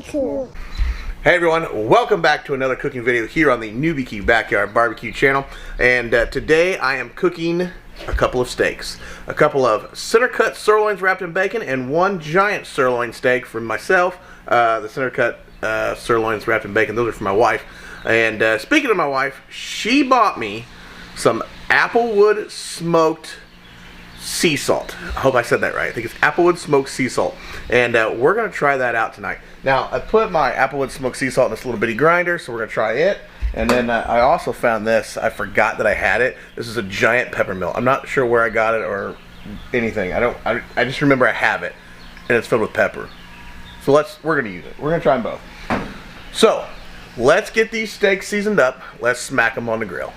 Cool. Hey everyone, welcome back to another cooking video here on the NewbieQ Backyard Barbecue channel. And today I am cooking a couple of steaks. A couple of center cut sirloins wrapped in bacon and one giant sirloin steak for myself. The center cut sirloins wrapped in bacon, those are for my wife. And speaking of my wife, she bought me some Applewood smoked sea salt. I hope I said that right. I think it's Applewood smoked sea salt. And we're going to try that out tonight. Now, I put my Applewood smoked sea salt in this little bitty grinder, so we're going to try it. And then I also found this. I forgot that I had it. This is a giant pepper mill. I'm not sure where I got it or anything. I just remember I have it, and it's filled with pepper. So we're going to use it. We're going to try them both. So, let's get these steaks seasoned up. Let's smack them on the grill.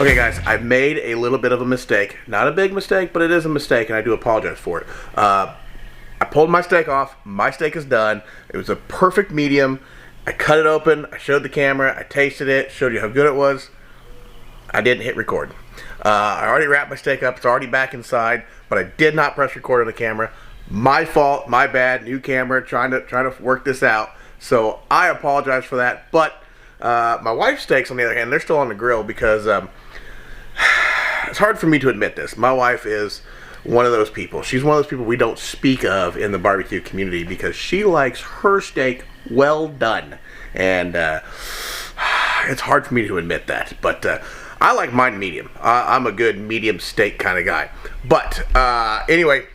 Okay guys, I've made a little bit of a mistake. Not a big mistake, but it is a mistake and I do apologize for it. I pulled my steak off. My steak is done. It was a perfect medium. I cut it open. I showed the camera. I tasted it. Showed you how good it was. I didn't hit record. I already wrapped my steak up. It's already back inside, but I did not press record on the camera. My fault. My bad. New camera. Trying to work this out. So I apologize for that. But my wife's steaks, on the other hand, they're still on the grill because it's hard for me to admit this. My wife is one of those people. She's one of those people we don't speak of in the barbecue community because she likes her steak well done. And it's hard for me to admit that. But I like mine medium. I'm a good medium steak kind of guy. But anyway,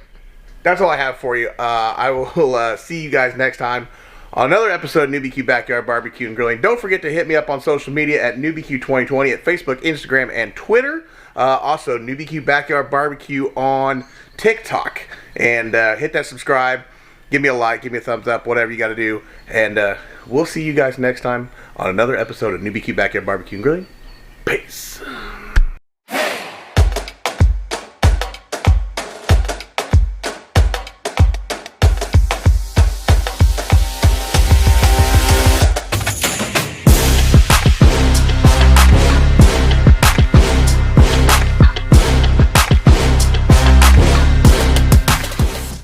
that's all I have for you. I will see you guys next time on another episode of NewbieQ Backyard Barbecue and Grilling. Don't forget to hit me up on social media at NewbieQ2020 at Facebook, Instagram, and Twitter. Also, NewbieQ Backyard Barbecue on TikTok. And hit that subscribe. Give me a like, give me a thumbs up, whatever you got to do. And we'll see you guys next time on another episode of NewbieQ Backyard Barbecue and Grilling. Peace.